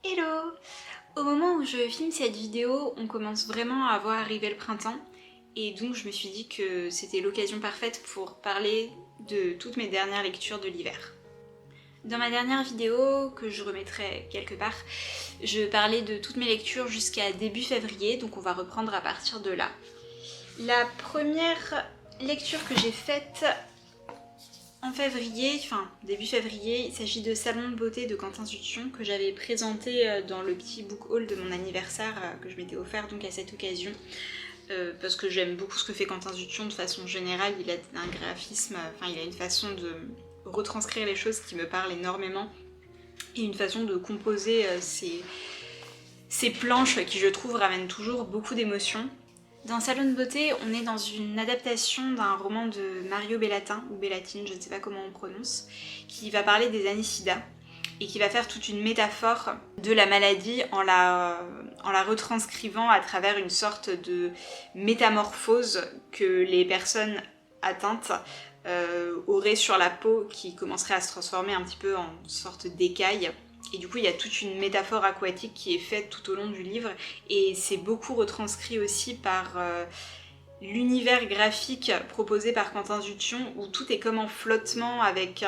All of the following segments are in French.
Hello! Au moment où je filme cette vidéo, on commence vraiment à voir arriver le printemps et donc je me suis dit que c'était l'occasion parfaite pour parler de toutes mes dernières lectures de l'hiver. Dans ma dernière vidéo, que je remettrai quelque part, je parlais de toutes mes lectures jusqu'à début février, donc on va reprendre à partir de là. La première lecture que j'ai faite en février, enfin début février, il s'agit de Salon de beauté de Quentin Sution que j'avais présenté dans le petit book haul de mon anniversaire que je m'étais offert donc à cette occasion. Parce que j'aime beaucoup ce que fait Quentin Sution de façon générale, il a un graphisme, enfin il a une façon de retranscrire les choses qui me parle énormément et une façon de composer ces planches qui je trouve ramènent toujours beaucoup d'émotions. Dans Salon de beauté, on est dans une adaptation d'un roman de Mario Bellatin, ou Bellatine, je ne sais pas comment on prononce, qui va parler des années sida et qui va faire toute une métaphore de la maladie en la retranscrivant à travers une sorte de métamorphose que les personnes atteintes auraient sur la peau qui commencerait à se transformer un petit peu en sorte d'écaille. Et du coup, il y a toute une métaphore aquatique qui est faite tout au long du livre et c'est beaucoup retranscrit aussi par l'univers graphique proposé par Quentin Sution où tout est comme en flottement avec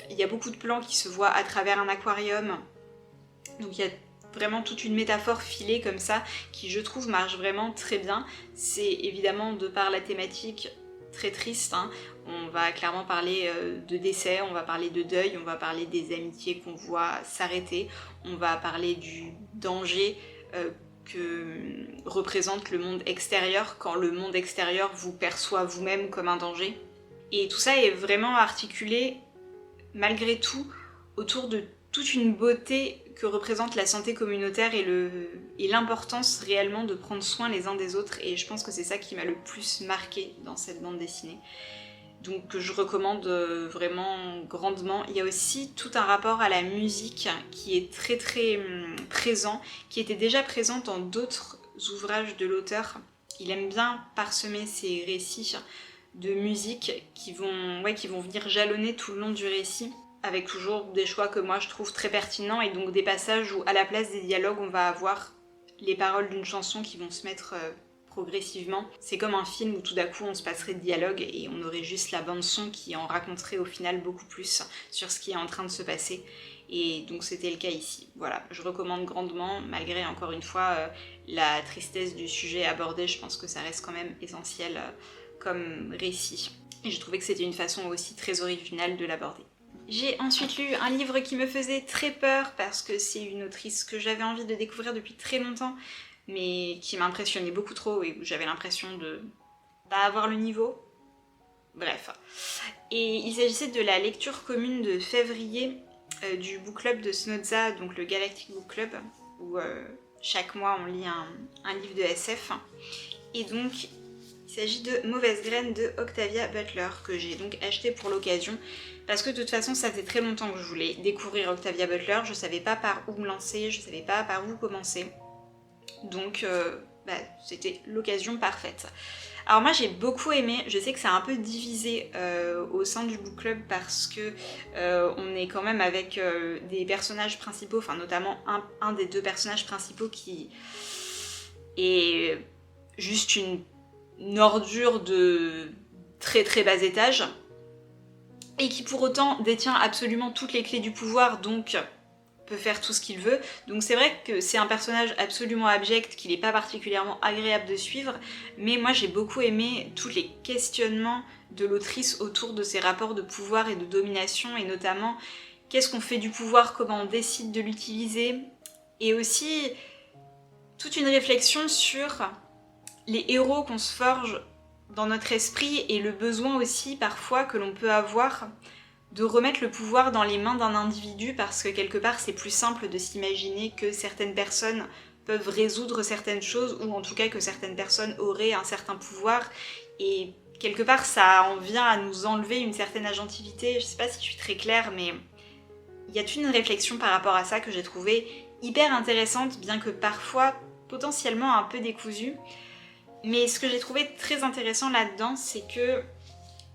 il y a beaucoup de plans qui se voient à travers un aquarium. Donc il y a vraiment toute une métaphore filée comme ça qui, je trouve, marche vraiment très bien. C'est évidemment de par la thématique très triste, hein. On va clairement parler de décès, on va parler de deuil, on va parler des amitiés qu'on voit s'arrêter, on va parler du danger que représente le monde extérieur quand le monde extérieur vous perçoit vous-même comme un danger. Et tout ça est vraiment articulé, malgré tout, autour de toute une beauté que représente la santé communautaire et l'importance réellement de prendre soin les uns des autres, et je pense que c'est ça qui m'a le plus marqué dans cette bande dessinée. Donc que je recommande vraiment grandement. Il y a aussi tout un rapport à la musique qui est très très présent, qui était déjà présent dans d'autres ouvrages de l'auteur. Il aime bien parsemer ses récits de musique qui vont venir jalonner tout le long du récit, avec toujours des choix que moi je trouve très pertinents et donc des passages où à la place des dialogues on va avoir les paroles d'une chanson qui vont se mettre progressivement. C'est comme un film où tout d'un coup on se passerait de dialogue et on aurait juste la bande son qui en raconterait au final beaucoup plus sur ce qui est en train de se passer. Et donc c'était le cas ici. Voilà, je recommande grandement, malgré encore une fois la tristesse du sujet abordé, je pense que ça reste quand même essentiel comme récit. Et je trouvais que c'était une façon aussi très originale de l'aborder. J'ai ensuite lu un livre qui me faisait très peur parce que c'est une autrice que j'avais envie de découvrir depuis très longtemps, mais qui m'impressionnait beaucoup trop et où j'avais l'impression de pas avoir le niveau. Bref. Et il s'agissait de la lecture commune de février du book club de Snodza, donc le Galactic Book Club, où chaque mois on lit un livre de SF. Et donc il s'agit de Mauvaise graine de Octavia Butler, que j'ai donc acheté pour l'occasion, parce que de toute façon ça faisait très longtemps que je voulais découvrir Octavia Butler, je savais pas par où me lancer, je savais pas par où commencer. Donc c'était l'occasion parfaite. Alors moi j'ai beaucoup aimé, je sais que c'est un peu divisé au sein du book club parce que on est quand même avec des personnages principaux, enfin notamment un des deux personnages principaux qui est juste une ordure de très très bas étage et qui pour autant détient absolument toutes les clés du pouvoir, donc peut faire tout ce qu'il veut. Donc c'est vrai que c'est un personnage absolument abject, qu'il n'est pas particulièrement agréable de suivre, mais moi j'ai beaucoup aimé tous les questionnements de l'autrice autour de ces rapports de pouvoir et de domination, et notamment qu'est-ce qu'on fait du pouvoir, comment on décide de l'utiliser, et aussi toute une réflexion sur les héros qu'on se forge dans notre esprit et le besoin aussi parfois que l'on peut avoir de remettre le pouvoir dans les mains d'un individu parce que quelque part c'est plus simple de s'imaginer que certaines personnes peuvent résoudre certaines choses ou en tout cas que certaines personnes auraient un certain pouvoir et quelque part ça en vient à nous enlever une certaine agentivité. Je sais pas si je suis très claire mais il y a toute une réflexion par rapport à ça que j'ai trouvé hyper intéressante bien que parfois potentiellement un peu décousue. Mais ce que j'ai trouvé très intéressant là-dedans, c'est que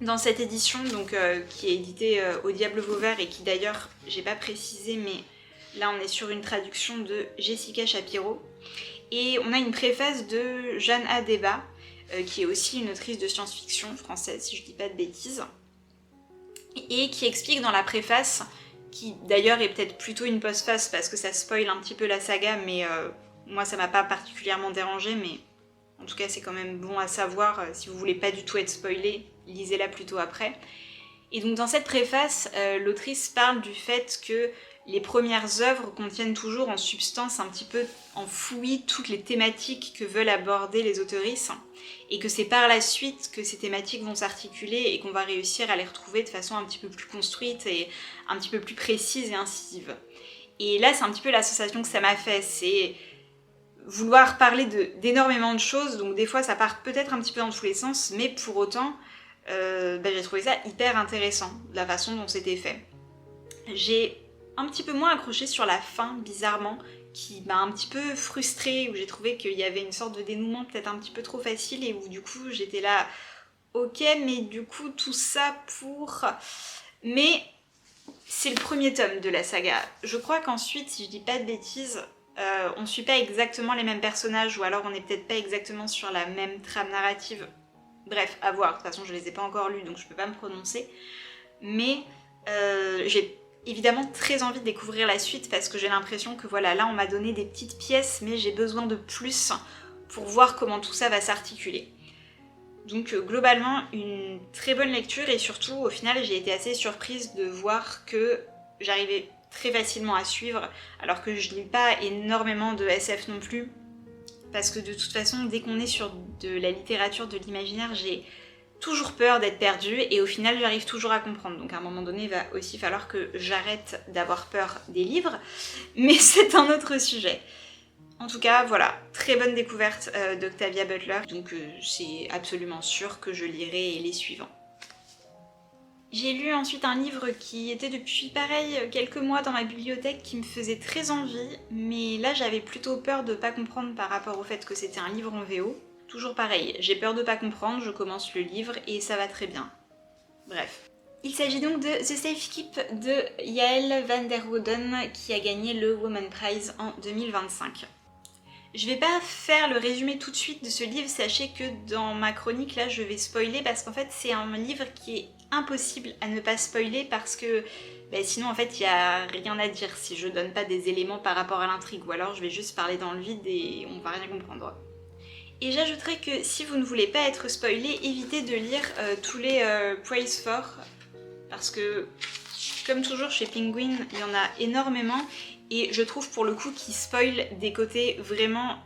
dans cette édition, donc, qui est éditée au Diable Vauvert et qui d'ailleurs, j'ai pas précisé, mais Là on est sur une traduction de Jessica Shapiro. Et on a une préface de Jeanne Adeba, qui est aussi une autrice de science-fiction française, si je dis pas de bêtises, et qui explique dans la préface, qui d'ailleurs est peut-être plutôt une postface parce que ça spoil un petit peu la saga, mais moi ça m'a pas particulièrement dérangé, mais en tout cas c'est quand même bon à savoir, si vous voulez pas du tout être spoilé, lisez-la plutôt après. Et donc dans cette préface, l'autrice parle du fait que les premières œuvres contiennent toujours en substance un petit peu enfouies toutes les thématiques que veulent aborder les auteurices, et que c'est par la suite que ces thématiques vont s'articuler et qu'on va réussir à les retrouver de façon un petit peu plus construite et un petit peu plus précise et incisive. Et là c'est un petit peu la sensation que ça m'a fait, c'est vouloir parler d'énormément de choses, donc des fois ça part peut-être un petit peu dans tous les sens, mais pour autant j'ai trouvé ça hyper intéressant, la façon dont c'était fait. J'ai un petit peu moins accroché sur la fin, bizarrement, qui m'a un petit peu frustrée, où j'ai trouvé qu'il y avait une sorte de dénouement peut-être un petit peu trop facile, et où du coup j'étais là, ok, mais du coup tout ça pour... Mais c'est le premier tome de la saga. Je crois qu'ensuite, si je dis pas de bêtises, on suit pas exactement les mêmes personnages, ou alors on n'est peut-être pas exactement sur la même trame narrative. Bref, à voir, de toute façon je les ai pas encore lus, donc je peux pas me prononcer. Mais j'ai évidemment très envie de découvrir la suite, parce que j'ai l'impression que voilà, là on m'a donné des petites pièces, mais j'ai besoin de plus pour voir comment tout ça va s'articuler. Donc globalement, une très bonne lecture, et surtout au final j'ai été assez surprise de voir que j'arrivais très facilement à suivre, alors que je lis pas énormément de SF non plus, parce que de toute façon, dès qu'on est sur de la littérature, de l'imaginaire, j'ai toujours peur d'être perdue, et au final j'arrive toujours à comprendre. Donc à un moment donné, il va aussi falloir que j'arrête d'avoir peur des livres, mais c'est un autre sujet. En tout cas, voilà, très bonne découverte d'Octavia Butler, donc c'est absolument sûr que je lirai les suivants. J'ai lu ensuite un livre qui était depuis pareil quelques mois dans ma bibliothèque, qui me faisait très envie, mais là j'avais plutôt peur de pas comprendre par rapport au fait que c'était un livre en VO. Toujours pareil, j'ai peur de pas comprendre, je commence le livre et ça va très bien. Bref. Il s'agit donc de The Safe Keep de Yael van der Wouden, qui a gagné le Woman Prize en 2025. Je vais pas faire le résumé tout de suite de ce livre, sachez que dans ma chronique là je vais spoiler, parce qu'en fait c'est un livre qui est impossible à ne pas spoiler, parce que sinon en fait il y a rien à dire si je donne pas des éléments par rapport à l'intrigue, ou alors je vais juste parler dans le vide et on va rien comprendre. Et j'ajouterais que si vous ne voulez pas être spoilé, évitez de lire tous les Praise For, parce que comme toujours chez Penguin il y en a énormément, et je trouve pour le coup qu'ils spoilent des côtés vraiment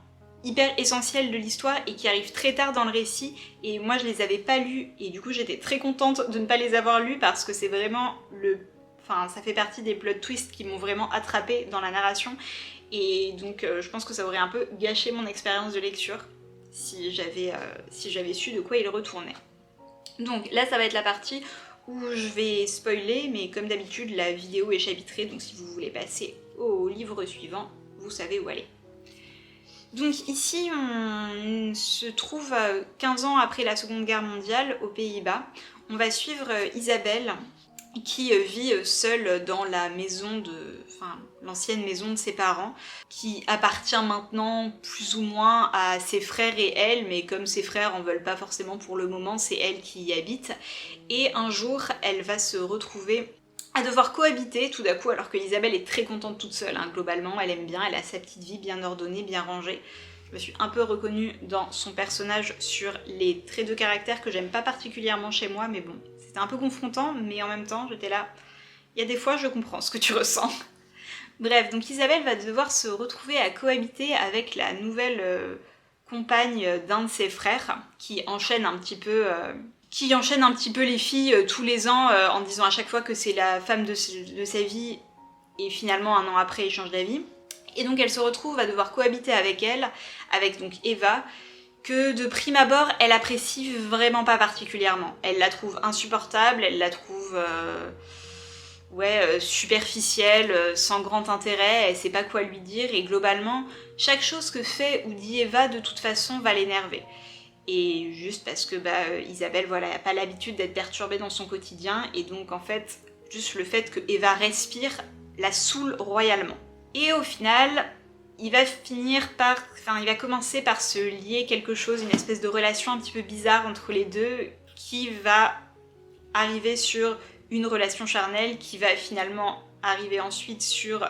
hyper essentiels de l'histoire et qui arrivent très tard dans le récit, et moi je les avais pas lus, et du coup j'étais très contente de ne pas les avoir lus, parce que c'est vraiment ça fait partie des plot twists qui m'ont vraiment attrapée dans la narration, et donc je pense que ça aurait un peu gâché mon expérience de lecture si j'avais su de quoi il retournait. Donc là ça va être la partie où je vais spoiler, mais comme d'habitude la vidéo est chapitrée, donc si vous voulez passer au livre suivant, vous savez où aller. Donc ici on se trouve 15 ans après la Seconde Guerre mondiale aux Pays-Bas. On va suivre Isabelle, qui vit seule dans la maison l'ancienne maison de ses parents, qui appartient maintenant plus ou moins à ses frères et elle, mais comme ses frères en veulent pas forcément pour le moment, c'est elle qui y habite. Et un jour, elle va se retrouver à devoir cohabiter tout d'un coup, alors que Isabelle est très contente toute seule, hein, globalement, elle aime bien, elle a sa petite vie bien ordonnée, bien rangée. Je me suis un peu reconnue dans son personnage sur les traits de caractère que j'aime pas particulièrement chez moi, mais bon, c'était un peu confrontant, mais en même temps, j'étais là, il y a des fois je comprends ce que tu ressens. Bref, donc Isabelle va devoir se retrouver à cohabiter avec la nouvelle compagne d'un de ses frères, qui enchaîne un petit peu les filles tous les ans en disant à chaque fois que c'est la femme de sa vie, et finalement un an après il change d'avis. Et donc elle se retrouve à devoir cohabiter avec elle, avec donc Eva, que de prime abord elle apprécie vraiment pas particulièrement. Elle la trouve insupportable, elle la trouve superficielle, sans grand intérêt, elle sait pas quoi lui dire, et globalement chaque chose que fait ou dit Eva de toute façon va l'énerver. Et juste parce que Isabelle n'a pas l'habitude d'être perturbée dans son quotidien, et donc en fait juste le fait que Eva respire la saoule royalement. Et au final, il va commencer par se lier quelque chose, une espèce de relation un petit peu bizarre entre les deux, qui va arriver sur une relation charnelle, qui va finalement arriver ensuite sur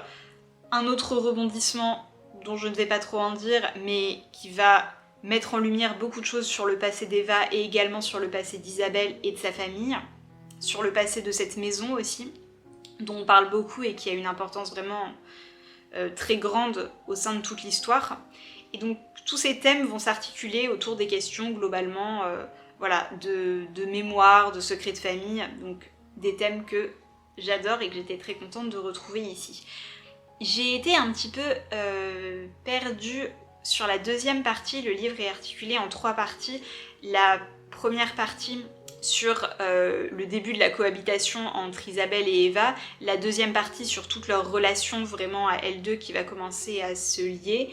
un autre rebondissement dont je ne vais pas trop en dire, mais qui va mettre en lumière beaucoup de choses sur le passé d'Eva et également sur le passé d'Isabelle et de sa famille, sur le passé de cette maison aussi, dont on parle beaucoup et qui a une importance vraiment très grande au sein de toute l'histoire. Et donc tous ces thèmes vont s'articuler autour des questions globalement voilà, de mémoire, de secret de famille, donc des thèmes que j'adore et que j'étais très contente de retrouver ici. J'ai été un petit peu perdue sur la deuxième partie. Le livre est articulé en 3 parties. La première partie sur le début de la cohabitation entre Isabelle et Eva, la deuxième partie sur toute leur relation vraiment à elles deux qui va commencer à se lier,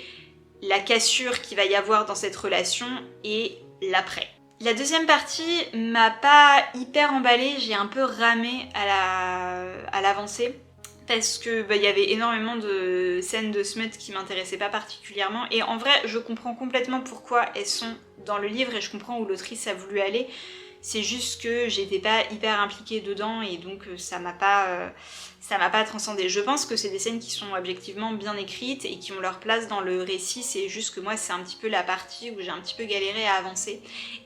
la cassure qu'il va y avoir dans cette relation et l'après. La deuxième partie m'a pas hyper emballée, j'ai un peu ramé à l'avancée. Parce que y avait énormément de scènes de smut qui m'intéressaient pas particulièrement. Et en vrai, je comprends complètement pourquoi elles sont dans le livre et je comprends où l'autrice a voulu aller. C'est juste que j'étais pas hyper impliquée dedans et donc ça m'a pas transcendée. Je pense que c'est des scènes qui sont objectivement bien écrites et qui ont leur place dans le récit. C'est juste que moi, c'est un petit peu la partie où j'ai un petit peu galéré à avancer.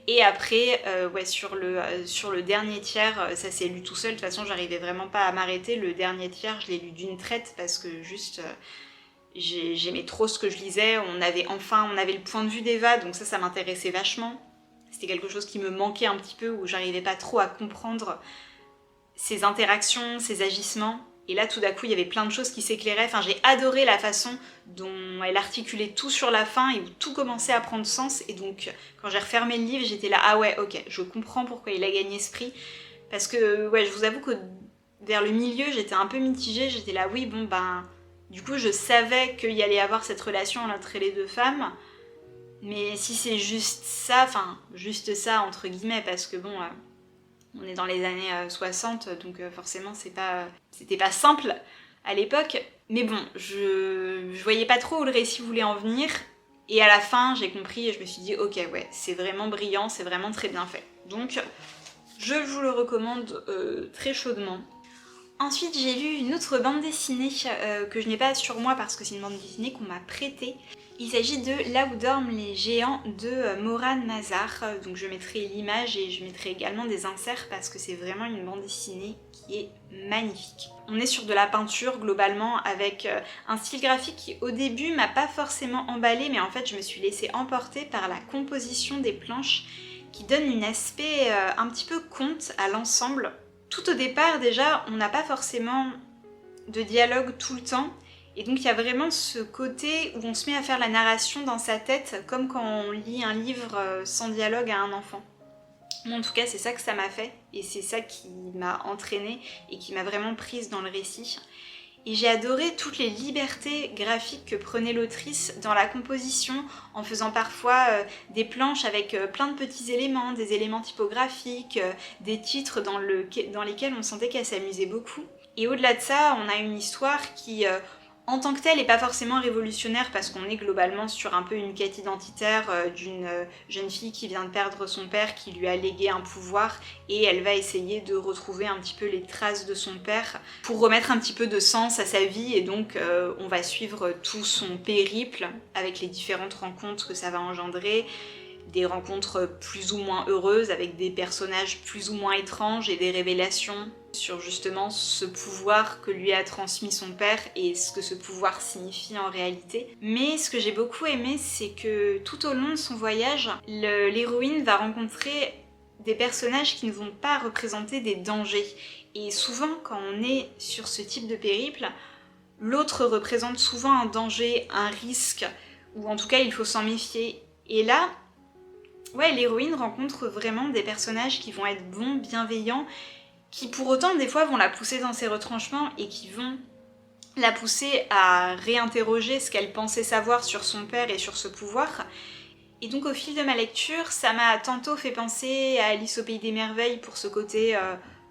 Et après, ouais, sur le dernier tiers, ça s'est lu tout seul. De toute façon, j'arrivais vraiment pas à m'arrêter. Le dernier tiers, je l'ai lu d'une traite parce que juste... j'aimais trop ce que je lisais. On avait le point de vue d'Eva, donc ça m'intéressait vachement. C'était quelque chose qui me manquait un petit peu, où j'arrivais pas trop à comprendre ses interactions, ses agissements. Et là, tout d'un coup, il y avait plein de choses qui s'éclairaient. Enfin, j'ai adoré la façon dont elle articulait tout sur la fin et où tout commençait à prendre sens. Et donc, quand j'ai refermé le livre, j'étais là, ah ouais, ok, je comprends pourquoi il a gagné ce prix. Parce que, ouais, je vous avoue que vers le milieu, j'étais un peu mitigée. J'étais là, oui, bon, ben... Du coup, je savais qu'il y allait avoir cette relation entre les deux femmes. Mais si c'est juste ça, enfin, juste ça, entre guillemets, parce que bon... on est dans les années 60, donc forcément c'était pas simple à l'époque. Mais bon, je voyais pas trop où le récit voulait en venir. Et à la fin, j'ai compris et je me suis dit, ok, ouais, c'est vraiment brillant, c'est vraiment très bien fait. Donc, je vous le recommande très chaudement. Ensuite, j'ai lu une autre bande dessinée que je n'ai pas sur moi parce que c'est une bande dessinée qu'on m'a prêtée. Il s'agit de Là où dorment les géants de Moran Mazar. Donc je mettrai l'image et je mettrai également des inserts parce que c'est vraiment une bande dessinée qui est magnifique. On est sur de la peinture globalement avec un style graphique qui au début m'a pas forcément emballée, mais en fait je me suis laissée emporter par la composition des planches qui donne un aspect un petit peu conte à l'ensemble. Tout au départ déjà, on n'a pas forcément de dialogue tout le temps. Et donc il y a vraiment ce côté où on se met à faire la narration dans sa tête, comme quand on lit un livre sans dialogue à un enfant. Moi en tout cas c'est ça que ça m'a fait, et c'est ça qui m'a entraînée et qui m'a vraiment prise dans le récit. Et j'ai adoré toutes les libertés graphiques que prenait l'autrice dans la composition, en faisant parfois des planches avec plein de petits éléments, des éléments typographiques, des titres dans lesquels on sentait qu'elle s'amusait beaucoup. Et au-delà de ça, on a une histoire qui... en tant que telle, n'est pas forcément révolutionnaire parce qu'on est globalement sur un peu une quête identitaire d'une jeune fille qui vient de perdre son père, qui lui a légué un pouvoir et elle va essayer de retrouver un petit peu les traces de son père pour remettre un petit peu de sens à sa vie, et donc on va suivre tout son périple avec les différentes rencontres que ça va engendrer, des rencontres plus ou moins heureuses avec des personnages plus ou moins étranges et des révélations sur justement ce pouvoir que lui a transmis son père et ce que ce pouvoir signifie en réalité. Mais ce que j'ai beaucoup aimé, c'est que tout au long de son voyage, l'héroïne va rencontrer des personnages qui ne vont pas représenter des dangers. Et souvent, quand on est sur ce type de périple, l'autre représente souvent un danger, un risque, ou en tout cas il faut s'en méfier. Et là, ouais, l'héroïne rencontre vraiment des personnages qui vont être bons, bienveillants, qui pour autant des fois vont la pousser dans ses retranchements et qui vont la pousser à réinterroger ce qu'elle pensait savoir sur son père et sur ce pouvoir. Et donc au fil de ma lecture, ça m'a tantôt fait penser à Alice au Pays des Merveilles pour ce côté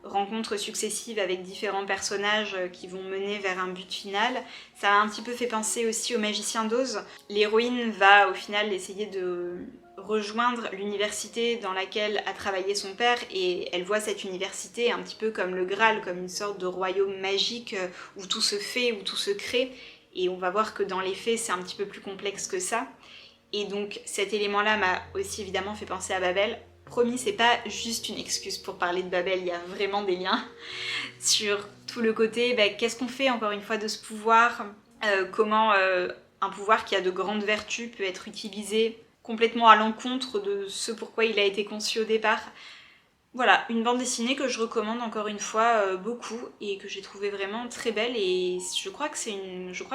rencontres successives avec différents personnages qui vont mener vers un but final. Ça m'a un petit peu fait penser aussi au Magicien d'Oz. L'héroïne va au final essayer de rejoindre l'université dans laquelle a travaillé son père et elle voit cette université un petit peu comme le Graal, comme une sorte de royaume magique où tout se fait, où tout se crée, et on va voir que dans les faits c'est un petit peu plus complexe que ça. Et donc cet élément-là m'a aussi évidemment fait penser à Babel. Promis, c'est pas juste une excuse pour parler de Babel, il y a vraiment des liens sur tout le côté, qu'est-ce qu'on fait encore une fois de ce pouvoir, comment un pouvoir qui a de grandes vertus peut être utilisé complètement à l'encontre de ce pourquoi il a été conçu au départ. Voilà, une bande dessinée que je recommande encore une fois beaucoup et que j'ai trouvé vraiment très belle, et je crois que c'est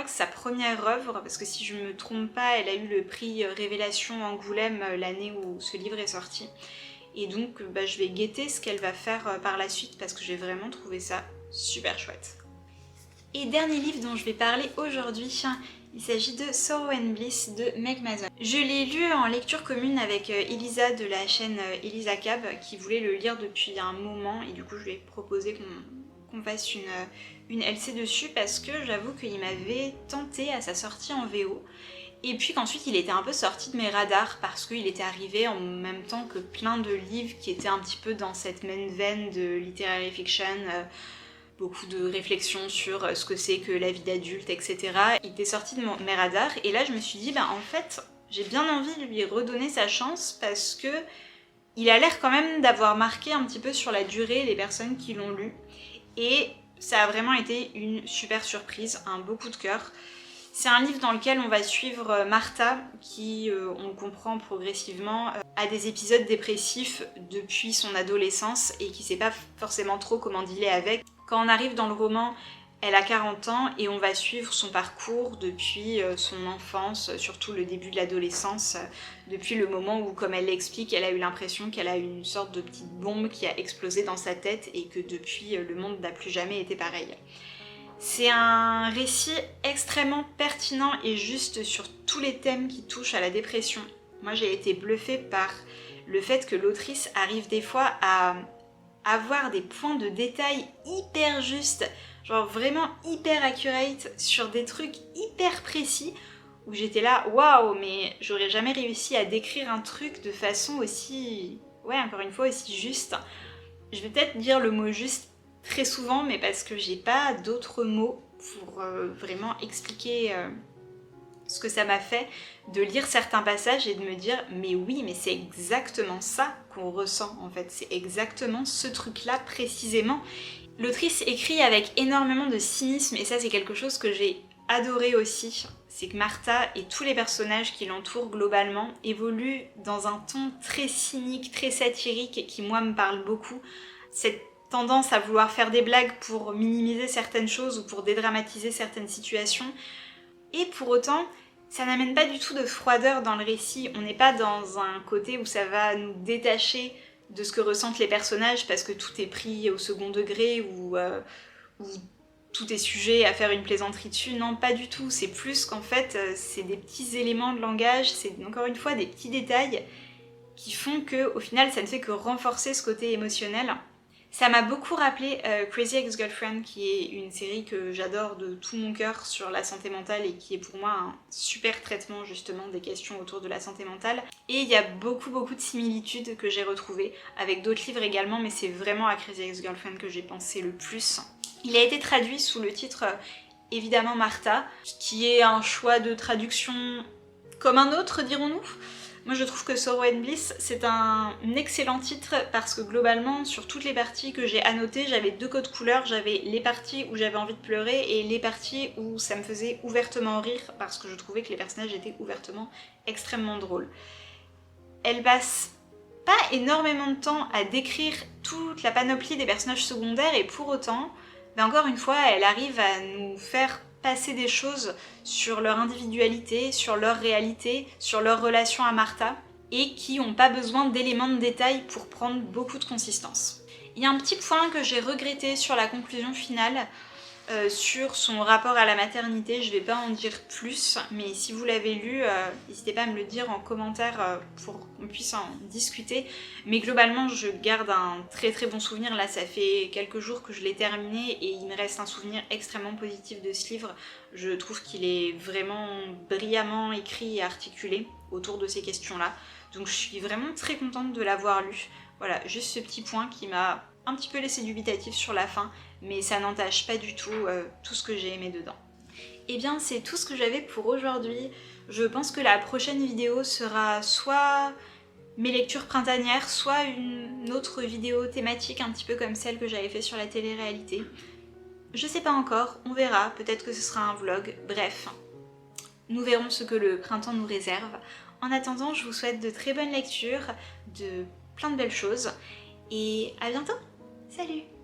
sa première œuvre, parce que si je me trompe pas, elle a eu le prix Révélation Angoulême l'année où ce livre est sorti. Et donc je vais guetter ce qu'elle va faire par la suite parce que j'ai vraiment trouvé ça super chouette. Et dernier livre dont je vais parler aujourd'hui, il s'agit de Sorrow and Bliss de Meg Mason. Je l'ai lu en lecture commune avec Elisa de la chaîne Elisa Cab qui voulait le lire depuis un moment, et du coup je lui ai proposé qu'on fasse une LC dessus parce que j'avoue qu'il m'avait tenté à sa sortie en VO. Et puis qu'ensuite il était un peu sorti de mes radars parce qu'il était arrivé en même temps que plein de livres qui étaient un petit peu dans cette même veine de literary fiction, beaucoup de réflexions sur ce que c'est que la vie d'adulte, etc. Il était sorti de mes radars et là je me suis dit en fait j'ai bien envie de lui redonner sa chance parce que il a l'air quand même d'avoir marqué un petit peu sur la durée les personnes qui l'ont lu, et ça a vraiment été une super surprise, un beau coup de cœur. C'est un livre dans lequel on va suivre Martha qui, on comprend progressivement, a des épisodes dépressifs depuis son adolescence et qui sait pas forcément trop comment dealer avec. Quand on arrive dans le roman, elle a 40 ans et on va suivre son parcours depuis son enfance, surtout le début de l'adolescence, depuis le moment où, comme elle l'explique, elle a eu l'impression qu'elle a eu une sorte de petite bombe qui a explosé dans sa tête et que depuis, le monde n'a plus jamais été pareil. C'est un récit extrêmement pertinent et juste sur tous les thèmes qui touchent à la dépression. Moi j'ai été bluffée par le fait que l'autrice arrive des fois à avoir des points de détail hyper justes, genre vraiment hyper accurate sur des trucs hyper précis, où j'étais là, waouh, mais j'aurais jamais réussi à décrire un truc de façon aussi, encore une fois, aussi juste. Je vais peut-être dire le mot juste très souvent, mais parce que j'ai pas d'autres mots pour vraiment expliquer ce que ça m'a fait de lire certains passages et de me dire mais oui, mais c'est exactement ça qu'on ressent en fait, c'est exactement ce truc-là précisément. L'autrice écrit avec énormément de cynisme et ça c'est quelque chose que j'ai adoré aussi, c'est que Martha et tous les personnages qui l'entourent globalement évoluent dans un ton très cynique, très satirique et qui moi me parle beaucoup. Cette tendance à vouloir faire des blagues pour minimiser certaines choses ou pour dédramatiser certaines situations. Et pour autant, ça n'amène pas du tout de froideur dans le récit. On n'est pas dans un côté où ça va nous détacher de ce que ressentent les personnages parce que tout est pris au second degré ou tout est sujet à faire une plaisanterie dessus. Non, pas du tout. C'est plus qu'en fait, c'est des petits éléments de langage, c'est encore une fois des petits détails qui font que, au final, ça ne fait que renforcer ce côté émotionnel. Ça m'a beaucoup rappelé Crazy Ex-Girlfriend, qui est une série que j'adore de tout mon cœur sur la santé mentale et qui est pour moi un super traitement justement des questions autour de la santé mentale. Et il y a beaucoup de similitudes que j'ai retrouvées avec d'autres livres également, mais c'est vraiment à Crazy Ex-Girlfriend que j'ai pensé le plus. Il a été traduit sous le titre évidemment Martha, qui est un choix de traduction comme un autre, dirons-nous. Moi je trouve que Sorrow and Bliss c'est un excellent titre parce que globalement sur toutes les parties que j'ai annotées, j'avais deux codes couleurs, j'avais les parties où j'avais envie de pleurer et les parties où ça me faisait ouvertement rire parce que je trouvais que les personnages étaient ouvertement extrêmement drôles. Elle passe pas énormément de temps à décrire toute la panoplie des personnages secondaires et pour autant, encore une fois, elle arrive à nous faire passer des choses sur leur individualité, sur leur réalité, sur leur relation à Martha, et qui n'ont pas besoin d'éléments de détail pour prendre beaucoup de consistance. Il y a un petit point que j'ai regretté sur la conclusion finale, sur son rapport à la maternité. Je vais pas en dire plus, mais si vous l'avez lu, n'hésitez pas à me le dire en commentaire pour qu'on puisse en discuter. Mais globalement, je garde un très très bon souvenir. Là, ça fait quelques jours que je l'ai terminé et il me reste un souvenir extrêmement positif de ce livre. Je trouve qu'il est vraiment brillamment écrit et articulé autour de ces questions-là. Donc je suis vraiment très contente de l'avoir lu. Voilà, juste ce petit point qui m'a un petit peu laissé dubitatif sur la fin, mais ça n'entache pas du tout tout ce que j'ai aimé dedans. Et bien c'est tout ce que j'avais pour aujourd'hui. Je pense que la prochaine vidéo sera soit mes lectures printanières, soit une autre vidéo thématique un petit peu comme celle que j'avais fait sur la télé-réalité. Je sais pas encore, on verra, peut-être que ce sera un vlog, bref. Nous verrons ce que le printemps nous réserve. En attendant, je vous souhaite de très bonnes lectures, de plein de belles choses, et à bientôt. Salut!